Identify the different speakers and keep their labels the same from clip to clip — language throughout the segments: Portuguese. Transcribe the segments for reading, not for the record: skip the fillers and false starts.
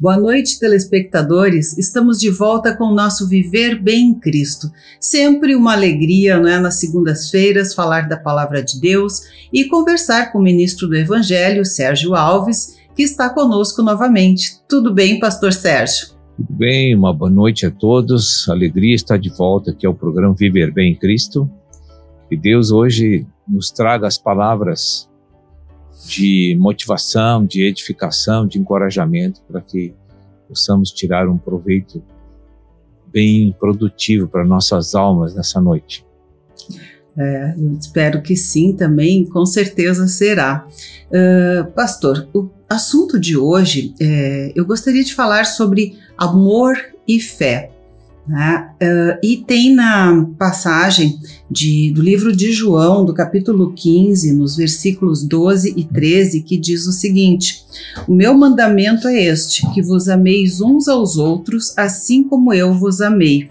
Speaker 1: Boa noite, telespectadores. Estamos de volta com o nosso Viver Bem em Cristo. Sempre uma alegria, não é, nas segundas-feiras, falar da Palavra de Deus e conversar com o ministro do Evangelho, Sérgio Alves, que está conosco novamente. Tudo bem, pastor Sérgio?
Speaker 2: Tudo bem, uma boa noite a todos. Alegria estar de volta aqui ao programa Viver Bem em Cristo. Que Deus hoje nos traga as palavras de motivação, de edificação, de encorajamento, para que possamos tirar um proveito bem produtivo para nossas almas nessa noite.
Speaker 1: Eu espero que sim também, com certeza será. Pastor, o assunto de hoje, eu gostaria de falar sobre amor e fé. Né? E tem na passagem do livro de João, do capítulo 15, nos versículos 12 e 13, que diz o seguinte: o meu mandamento é este, que vos ameis uns aos outros, assim como eu vos amei.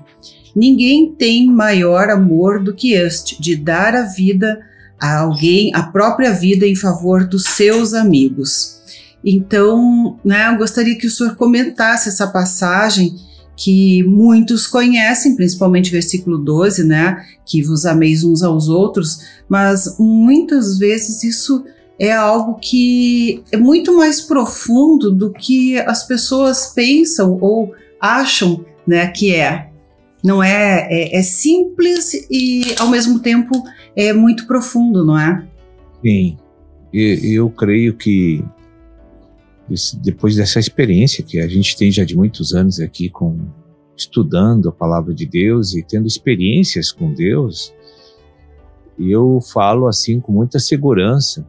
Speaker 1: Ninguém tem maior amor do que este, de dar a vida a alguém, a própria vida em favor dos seus amigos. Então, né, eu gostaria que o senhor comentasse essa passagem que muitos conhecem, principalmente versículo 12, né, que vos ameis uns aos outros, mas muitas vezes isso é algo que é muito mais profundo do que as pessoas pensam ou acham, né, que é. Não é simples e, ao mesmo tempo, é muito profundo, não é?
Speaker 2: Sim, eu creio que depois dessa experiência que a gente tem já de muitos anos aqui estudando a palavra de Deus e tendo experiências com Deus, eu falo assim com muita segurança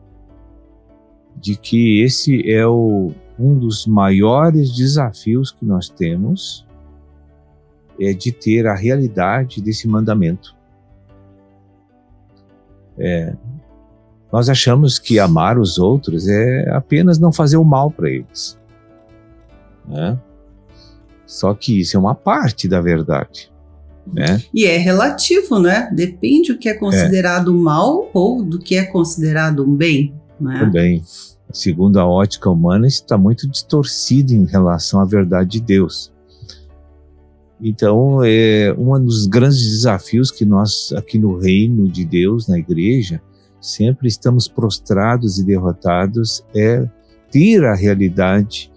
Speaker 2: de que esse é um dos maiores desafios que nós temos, é de ter a realidade desse mandamento. Nós achamos que amar os outros é apenas não fazer o mal para eles, né? Só que isso é uma parte da verdade, né? E
Speaker 1: é relativo, né? Depende do que é considerado mal ou do que é considerado um bem, né?
Speaker 2: Também, segundo a ótica humana, isso está muito distorcido em relação à verdade de Deus. Então, um dos grandes desafios que nós, aqui no reino de Deus, na igreja, sempre estamos prostrados e derrotados, é ter a realidade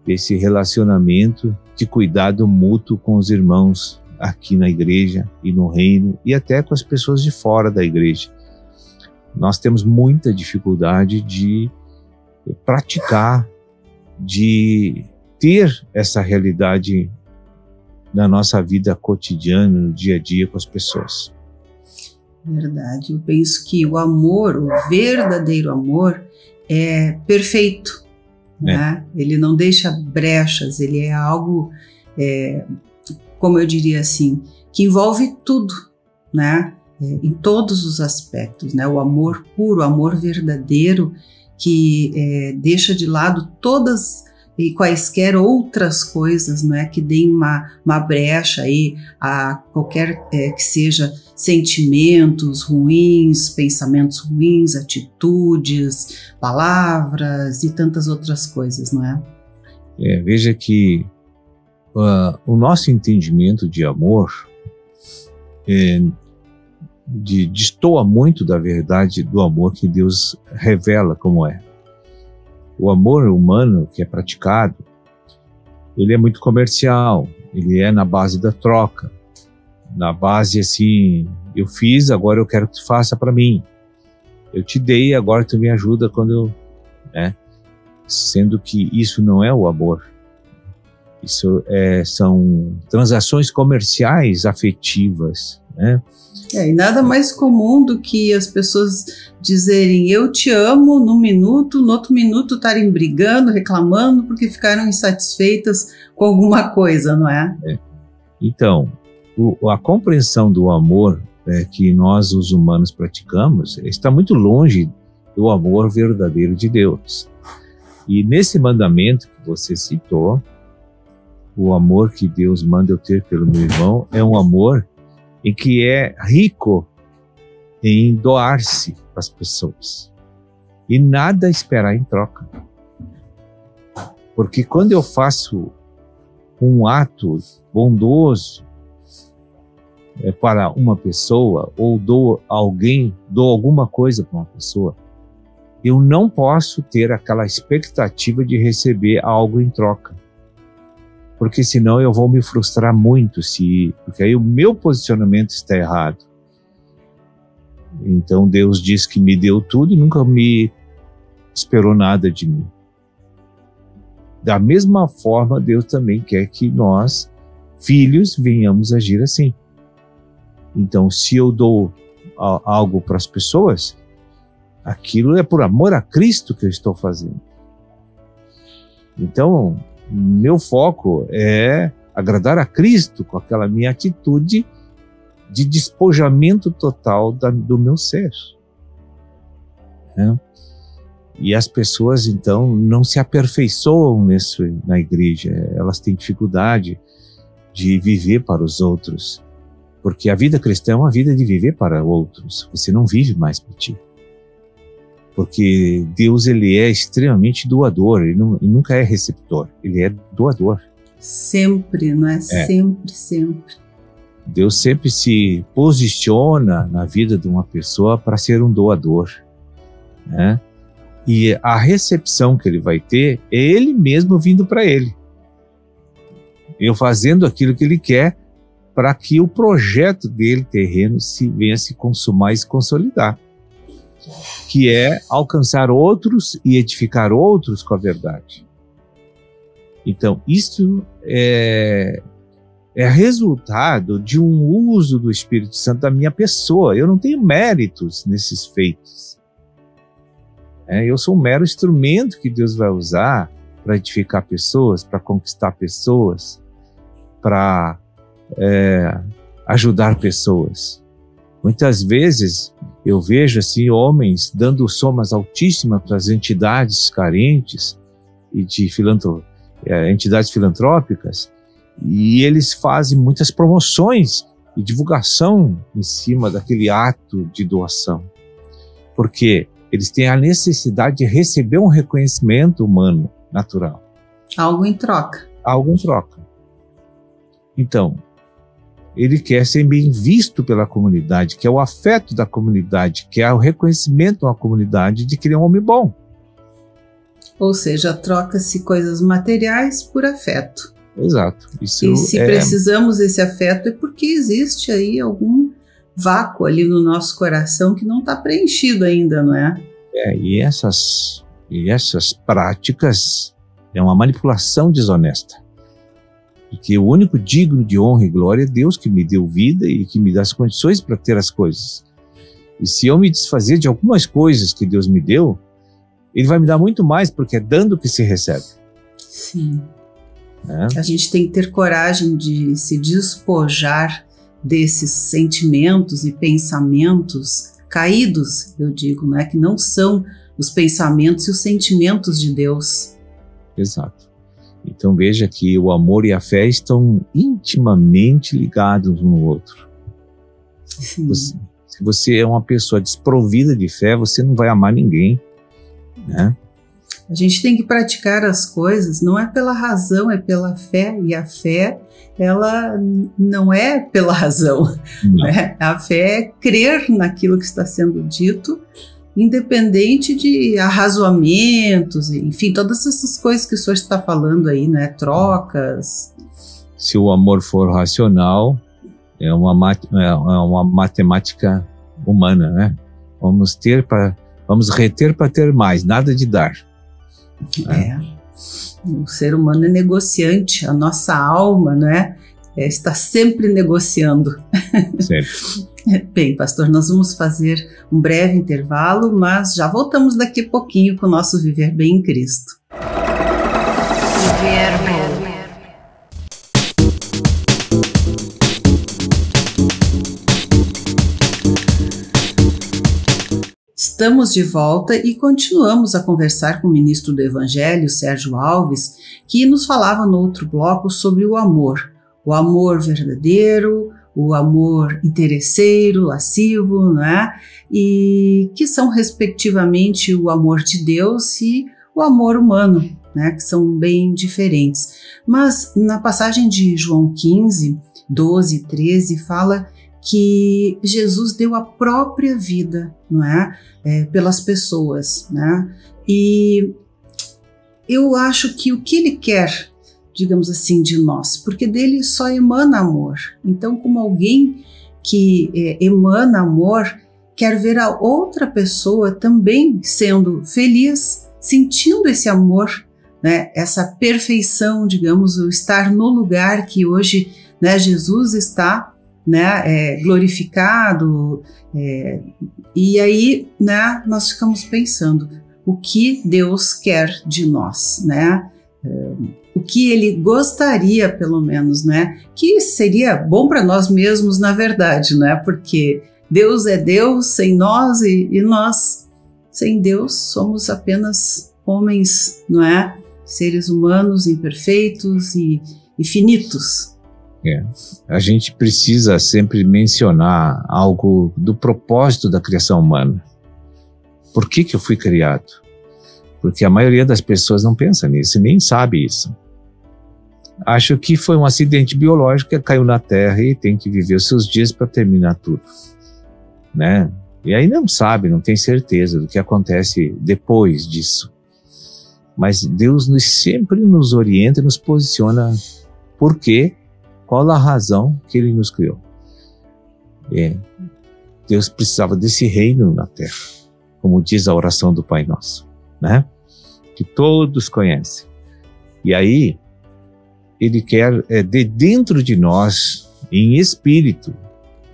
Speaker 2: desse relacionamento de cuidado mútuo com os irmãos aqui na igreja e no reino e até com as pessoas de fora da igreja. Nós temos muita dificuldade de praticar, de ter essa realidade na nossa vida cotidiana, no dia a dia com as pessoas.
Speaker 1: Verdade, eu penso que o amor, o verdadeiro amor, é perfeito, né? Ele não deixa brechas, ele é algo, como eu diria assim, que envolve tudo, né? Em todos os aspectos, né? O amor puro, o amor verdadeiro, que deixa de lado todas e quaisquer outras coisas, não é, que deem uma brecha aí a qualquer que seja sentimentos ruins, pensamentos ruins, atitudes, palavras e tantas outras coisas, não é?
Speaker 2: Veja que o nosso entendimento de amor destoa muito da verdade do amor que Deus revela como é. O amor humano que é praticado, ele é muito comercial, ele é na base da troca, na base assim, eu fiz, agora eu quero que tu faça para mim. Eu te dei, agora tu me ajuda quando sendo que isso não é o amor. Isso são transações comerciais afetivas, né?
Speaker 1: E nada mais comum do que as pessoas dizerem eu te amo num minuto, no outro minuto estarem brigando, reclamando porque ficaram insatisfeitas com alguma coisa, não é?
Speaker 2: Então, a compreensão do amor que nós, os humanos, praticamos está muito longe do amor verdadeiro de Deus. E nesse mandamento que você citou, o amor que Deus manda eu ter pelo meu irmão é um amor em que é rico em doar-se para as pessoas e nada esperar em troca. Porque quando eu faço um ato bondoso para uma pessoa, ou dou alguma coisa para uma pessoa, eu não posso ter aquela expectativa de receber algo em troca. Porque senão eu vou me frustrar muito, porque aí o meu posicionamento está errado. Então Deus diz que me deu tudo e nunca me esperou nada de mim. Da mesma forma, Deus também quer que nós, filhos, venhamos agir assim. Então, se eu dou algo para as pessoas, aquilo é por amor a Cristo que eu estou fazendo. Então, meu foco é agradar a Cristo com aquela minha atitude de despojamento total do meu ser. E as pessoas, então, não se aperfeiçoam na igreja. Elas têm dificuldade de viver para os outros. Porque a vida cristã é uma vida de viver para outros. Você não vive mais para ti. Porque Deus, ele é extremamente doador. Ele nunca é receptor. Ele é doador.
Speaker 1: Sempre, não é? Sempre, sempre.
Speaker 2: Deus sempre se posiciona na vida de uma pessoa para ser um doador, né? E a recepção que ele vai ter é ele mesmo vindo para ele. Eu fazendo aquilo que ele quer para que o projeto dele terreno venha a se consumar e se consolidar. Que é alcançar outros e edificar outros com a verdade. Então, isso é resultado de um uso do Espírito Santo da minha pessoa. Eu não tenho méritos nesses feitos. Eu sou um mero instrumento que Deus vai usar para edificar pessoas, para conquistar pessoas, para ajudar pessoas. Muitas vezes eu vejo assim homens dando somas altíssimas para as entidades carentes e de entidades filantrópicas, e eles fazem muitas promoções e divulgação em cima daquele ato de doação. Porque eles têm a necessidade de receber um reconhecimento humano, natural.
Speaker 1: Algo em troca.
Speaker 2: Algo em troca. Então, ele quer ser bem visto pela comunidade, que é o afeto da comunidade, que é o reconhecimento da comunidade de que ele é um homem bom.
Speaker 1: Ou seja, troca-se coisas materiais por afeto.
Speaker 2: Exato.
Speaker 1: E se precisamos desse afeto é porque existe aí algum vácuo ali no nosso coração que não está preenchido ainda, não é?
Speaker 2: E essas práticas é uma manipulação desonesta. Porque o único digno de honra e glória é Deus, que me deu vida e que me dá as condições para ter as coisas. E se eu me desfazer de algumas coisas que Deus me deu, Ele vai me dar muito mais, porque é dando que se recebe.
Speaker 1: Sim. A gente tem que ter coragem de se despojar desses sentimentos e pensamentos caídos, eu digo, né? Que não são os pensamentos e os sentimentos de Deus.
Speaker 2: Exato. Então veja que o amor e a fé estão intimamente ligados um no outro.
Speaker 1: Sim.
Speaker 2: Se você é uma pessoa desprovida de fé, você não vai amar ninguém, né?
Speaker 1: A gente tem que praticar as coisas, não é pela razão, é pela fé. E a fé, ela não é pela razão. Né? A fé é crer naquilo que está sendo dito, independente de arrazoamentos, enfim, todas essas coisas que o senhor está falando aí, né? Trocas.
Speaker 2: Se o amor for racional, é uma matemática humana, né? Vamos reter para ter mais, nada de dar.
Speaker 1: O ser humano é negociante, a nossa alma, né, está sempre negociando.
Speaker 2: Sempre.
Speaker 1: Bem, pastor, nós vamos fazer um breve intervalo, mas já voltamos daqui a pouquinho com o nosso Viver Bem em Cristo.
Speaker 3: Viver Bem.
Speaker 1: Estamos de volta e continuamos a conversar com o ministro do Evangelho, Sérgio Alves, que nos falava no outro bloco sobre o amor verdadeiro, o amor interesseiro, lascivo, né? E que são respectivamente o amor de Deus e o amor humano, né, que são bem diferentes. Mas na passagem de João 15, 12 e 13 fala que Jesus deu a própria vida, não é? Pelas pessoas, né? E eu acho que o que ele quer, digamos assim, de nós, porque dele só emana amor. Então, como alguém que emana amor, quer ver a outra pessoa também sendo feliz, sentindo esse amor, né? Essa perfeição, digamos, o estar no lugar que hoje, né, Jesus está, né, glorificado, e aí, né, nós ficamos pensando o que Deus quer de nós, né, o que Ele gostaria, pelo menos, né, que seria bom para nós mesmos, na verdade, né, porque Deus é Deus sem nós e nós sem Deus somos apenas homens, não é, seres humanos imperfeitos e finitos.
Speaker 2: A gente precisa sempre mencionar algo do propósito da criação humana. Por que eu fui criado? Porque a maioria das pessoas não pensa nisso e nem sabe isso. Acho que foi um acidente biológico que caiu na Terra e tem que viver os seus dias para terminar tudo, né? E aí não sabe, não tem certeza do que acontece depois disso. Mas Deus sempre nos orienta e nos posiciona. Por quê? Qual a razão que Ele nos criou? Deus precisava desse reino na Terra, como diz a oração do Pai Nosso, né? Que todos conhecem. E aí, Ele quer, de dentro de nós, em espírito,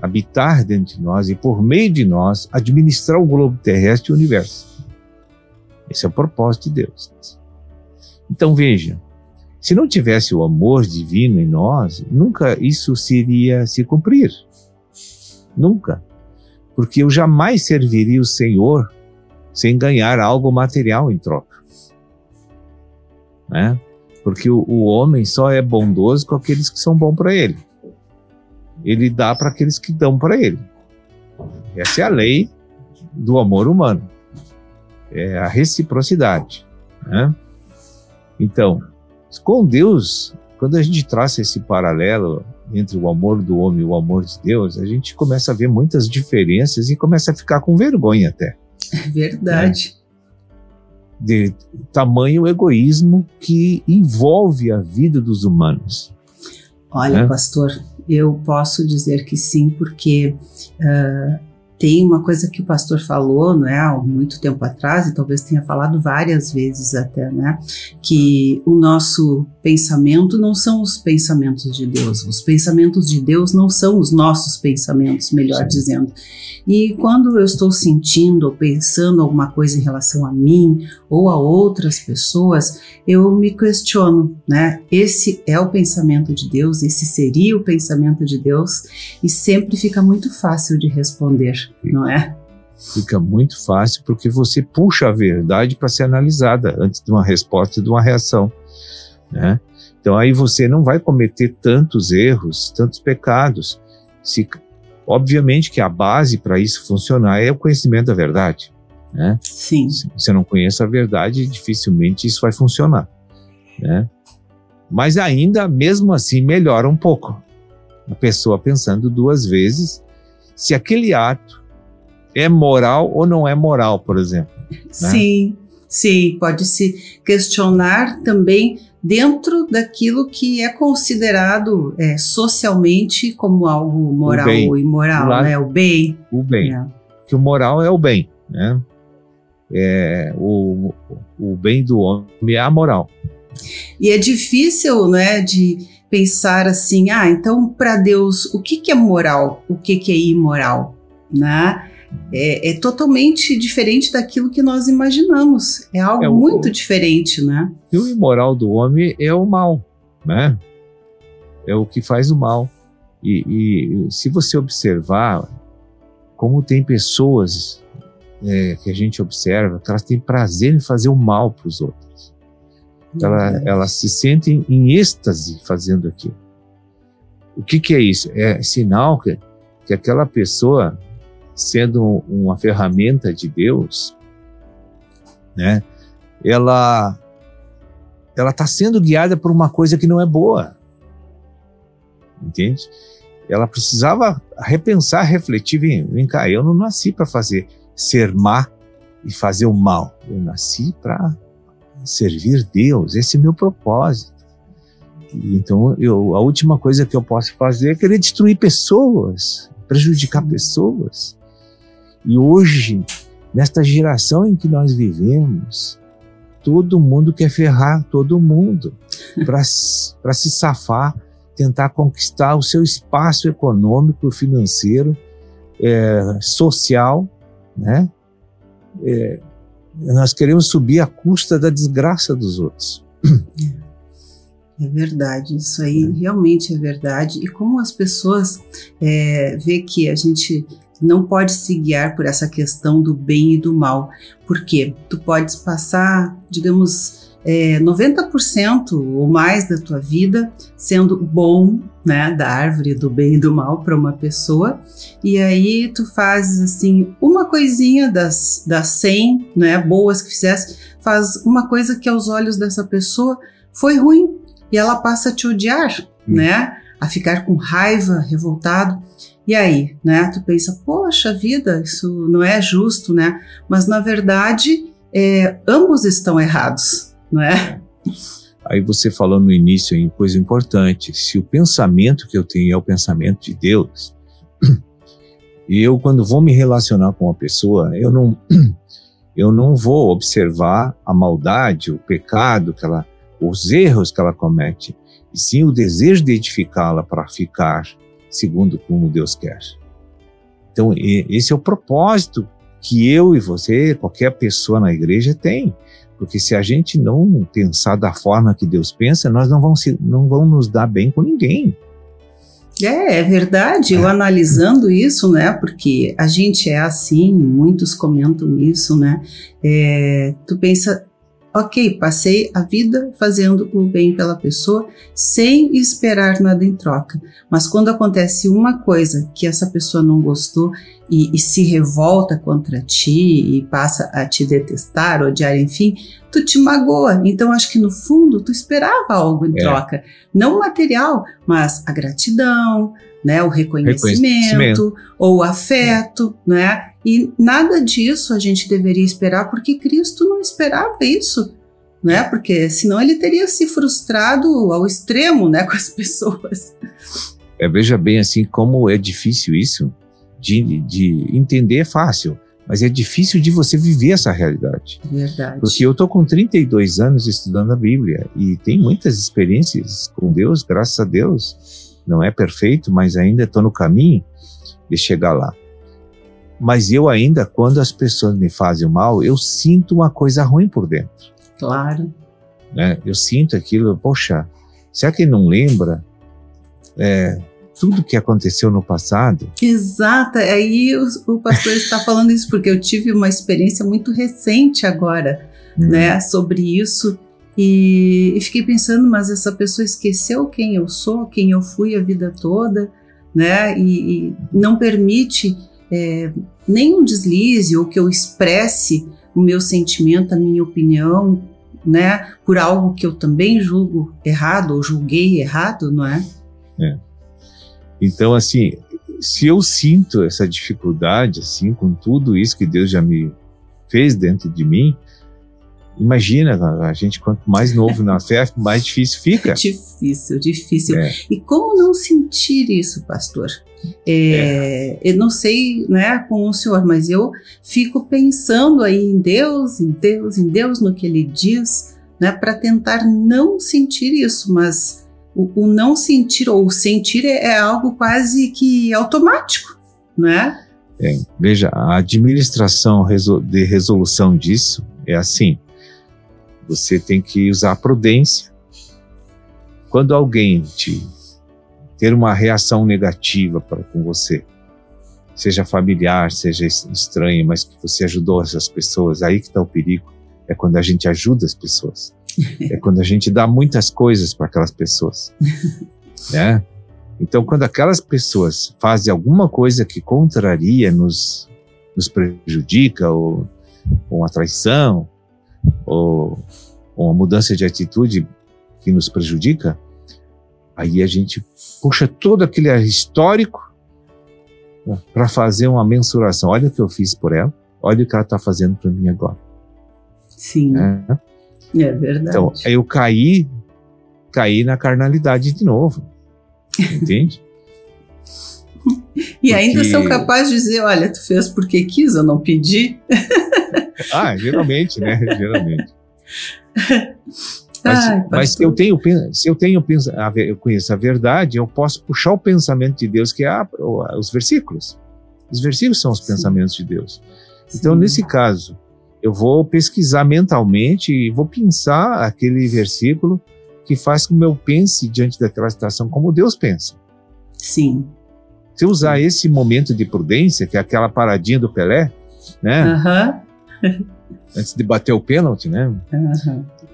Speaker 2: habitar dentro de nós e por meio de nós, administrar o globo terrestre e o universo. Esse é o propósito de Deus. Então veja, se não tivesse o amor divino em nós, nunca isso iria se cumprir. Nunca. Porque eu jamais serviria o Senhor sem ganhar algo material em troca, né? Porque o homem só é bondoso com aqueles que são bons para ele. Ele dá para aqueles que dão para ele. Essa é a lei do amor humano. É a reciprocidade, né? Então, com Deus, quando a gente traça esse paralelo entre o amor do homem e o amor de Deus, a gente começa a ver muitas diferenças e começa a ficar com vergonha até.
Speaker 1: É verdade.
Speaker 2: De tamanho egoísmo que envolve a vida dos humanos.
Speaker 1: Olha, pastor, eu posso dizer que sim, porque tem uma coisa que o pastor falou, né, há muito tempo atrás, e talvez tenha falado várias vezes até, né, que o nosso pensamento não são os pensamentos de Deus, os pensamentos de Deus não são os nossos pensamentos, melhor dizendo. E quando eu estou sentindo ou pensando alguma coisa em relação a mim ou a outras pessoas, eu me questiono, né, esse é o pensamento de Deus, esse seria o pensamento de Deus, e sempre fica muito fácil de responder, não é?
Speaker 2: Fica muito fácil porque você puxa a verdade para ser analisada antes de uma resposta e de uma reação, né? Então aí você não vai cometer tantos erros, tantos pecados. Obviamente que a base para isso funcionar é o conhecimento da verdade, né?
Speaker 1: Sim.
Speaker 2: Se você não conhece a verdade, dificilmente isso vai funcionar, né? Mas ainda, mesmo assim, melhora um pouco. A pessoa pensando duas vezes se aquele ato é moral ou não é moral, por exemplo, né?
Speaker 1: Sim, sim, pode se questionar também dentro daquilo que é considerado socialmente como algo moral ou imoral, né? O bem.
Speaker 2: O bem. Que o moral é o bem, né? O bem do homem é a moral.
Speaker 1: E é difícil, né, de pensar assim, então para Deus o que é moral, o que é imoral, né? É totalmente diferente daquilo que nós imaginamos, é algo muito diferente, né?
Speaker 2: E o imoral do homem é o mal, né? É o que faz o mal. E se você observar como tem pessoas que a gente observa, que elas têm prazer em fazer o mal para os outros. Elas se sentem em êxtase fazendo aquilo. O que é isso? É sinal que aquela pessoa, sendo uma ferramenta de Deus, né, ela está sendo guiada por uma coisa que não é boa, entende? Ela precisava repensar, refletir, vem cá, eu não nasci para ser má e fazer o mal, eu nasci para servir Deus, esse é meu propósito. Então, a última coisa que eu posso fazer é querer destruir pessoas, prejudicar pessoas. E hoje, nesta geração em que nós vivemos, todo mundo quer ferrar todo mundo para se safar, tentar conquistar o seu espaço econômico, financeiro, social, né? Nós queremos subir à custa da desgraça dos outros.
Speaker 1: É verdade, isso aí realmente é verdade. E como as pessoas vê que a gente não pode se guiar por essa questão do bem e do mal. Por quê? Tu podes passar, digamos, 90% ou mais da tua vida sendo bom, né, da árvore do bem e do mal para uma pessoa, e aí tu fazes assim uma coisinha das 100, né, boas que fizesse, faz uma coisa que aos olhos dessa pessoa foi ruim e ela passa a te odiar, né, a ficar com raiva, revoltado. E aí, né, tu pensa, poxa vida, isso não é justo, né, mas na verdade ambos estão errados, não é?
Speaker 2: Aí você falou no início em coisa importante, se o pensamento que eu tenho é o pensamento de Deus, e eu quando vou me relacionar com uma pessoa, eu não vou observar a maldade, o pecado, os erros que ela comete, e sim o desejo de edificá-la para ficar segundo como Deus quer. Então esse é o propósito que eu e você, qualquer pessoa na igreja tem. Porque se a gente não pensar da forma que Deus pensa, nós não vamos nos dar bem com ninguém.
Speaker 1: É verdade, eu analisando isso, né, porque a gente é assim, muitos comentam isso, né, tu pensa, ok, passei a vida fazendo o bem pela pessoa sem esperar nada em troca, mas quando acontece uma coisa que essa pessoa não gostou e se revolta contra ti e passa a te detestar, odiar, enfim, tu te magoa. Então acho que no fundo tu esperava algo em troca, não material, mas a gratidão, né, o reconhecimento. Ou o afeto, né? E nada disso a gente deveria esperar, porque Cristo não esperava isso, né? Porque senão ele teria se frustrado ao extremo, né, com as pessoas.
Speaker 2: Veja bem assim como é difícil isso, de entender é fácil, mas é difícil de você viver essa realidade.
Speaker 1: Verdade.
Speaker 2: Porque eu estou com 32 anos estudando a Bíblia e tenho muitas experiências com Deus, graças a Deus. Não é perfeito, mas ainda estou no caminho de chegar lá. Mas eu ainda, quando as pessoas me fazem o mal, eu sinto uma coisa ruim por dentro.
Speaker 1: Claro.
Speaker 2: Né? Eu sinto aquilo, poxa, será que ele não lembra tudo que aconteceu no passado?
Speaker 1: Exato, aí o pastor está falando isso, porque eu tive uma experiência muito recente agora, né, sobre isso, e fiquei pensando, mas essa pessoa esqueceu quem eu sou, quem eu fui a vida toda, né, e não permite nenhum deslize ou que eu expresse o meu sentimento, a minha opinião, né, por algo que eu também julgo errado ou julguei errado, não é?
Speaker 2: Então, assim, se eu sinto essa dificuldade, assim, com tudo isso que Deus já me fez dentro de mim, imagina, a gente quanto mais novo na fé, mais difícil fica.
Speaker 1: Difícil. E como não sentir isso, pastor? Eu não sei, né, com o senhor, mas eu fico pensando aí em Deus, no que Ele diz, né, para tentar não sentir isso, mas o não sentir ou o sentir é algo quase que automático, né?
Speaker 2: Veja, a administração de resolução disso é assim, você tem que usar prudência. Quando alguém ter uma reação negativa com você, seja familiar, seja estranha, mas que você ajudou essas pessoas, aí que está o perigo, é quando a gente ajuda as pessoas. É quando a gente dá muitas coisas para aquelas pessoas, né? Então, quando aquelas pessoas fazem alguma coisa que contraria, nos prejudica, ou uma traição, ou uma mudança de atitude que nos prejudica, aí a gente puxa todo aquele histórico para fazer uma mensuração. Olha o que eu fiz por ela, olha o que ela está fazendo para mim agora.
Speaker 1: Sim, é verdade.
Speaker 2: Então, aí eu caí na carnalidade de novo, entende?
Speaker 1: E ainda sou capaz de dizer, olha, tu fez porque quis, eu não pedi.
Speaker 2: Geralmente, né? Geralmente.
Speaker 1: Ai,
Speaker 2: mas se eu conheço a verdade, eu posso puxar o pensamento de Deus, que é os versículos. Os versículos são os pensamentos de Deus. Então, nesse caso, eu vou pesquisar mentalmente e vou pensar aquele versículo que faz com que eu pense diante daquela situação como Deus pensa.
Speaker 1: Sim.
Speaker 2: Se eu usar esse momento de prudência, que é aquela paradinha do Pelé, né? Antes de bater o pênalti, né?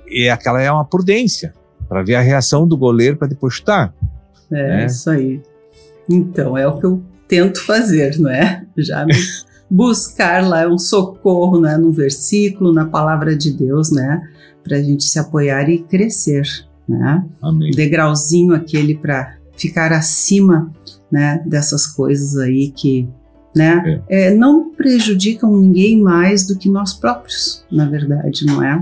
Speaker 2: E aquela é uma prudência, para ver a reação do goleiro para depois chutar.
Speaker 1: Isso aí. Então, é o que eu tento fazer, não é? Já buscar lá um socorro, né? No versículo, na palavra de Deus, né? Para a gente se apoiar e crescer, né?
Speaker 2: Amém.
Speaker 1: Degrauzinho aquele para ficar acima, né? Dessas coisas aí que, né? Não prejudicam ninguém mais do que nós próprios, na verdade, não é?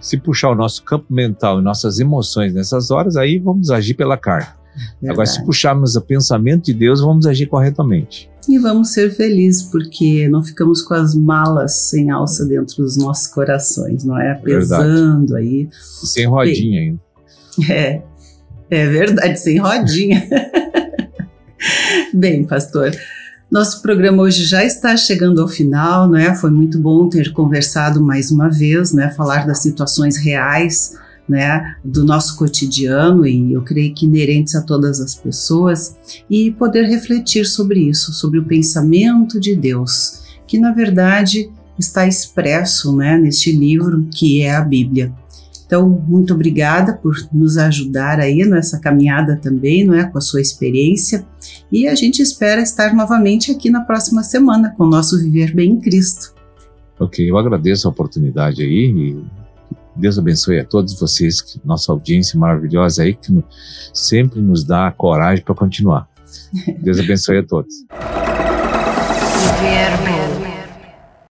Speaker 2: Se puxar o nosso campo mental e nossas emoções nessas horas, aí vamos agir pela carne. Verdade. Agora, se puxarmos o pensamento de Deus, vamos agir corretamente.
Speaker 1: E vamos ser felizes, porque não ficamos com as malas sem alça dentro dos nossos corações, não é? Pesando aí.
Speaker 2: Sem rodinha ainda.
Speaker 1: É verdade, sem rodinha. Bem, pastor, nosso programa hoje já está chegando ao final, né? Foi muito bom ter conversado mais uma vez, né? Falar das situações reais, né? Do nosso cotidiano, e eu creio que inerentes a todas as pessoas, e poder refletir sobre isso, sobre o pensamento de Deus, que na verdade está expresso, né? Neste livro que é a Bíblia. Então, muito obrigada por nos ajudar aí nessa caminhada também, não é? Com a sua experiência. E a gente espera estar novamente aqui na próxima semana com o nosso Viver Bem em Cristo.
Speaker 2: Ok, eu agradeço a oportunidade aí e Deus abençoe a todos vocês, nossa audiência maravilhosa aí, que sempre nos dá coragem para continuar. Deus abençoe a todos.
Speaker 3: Viver Bem.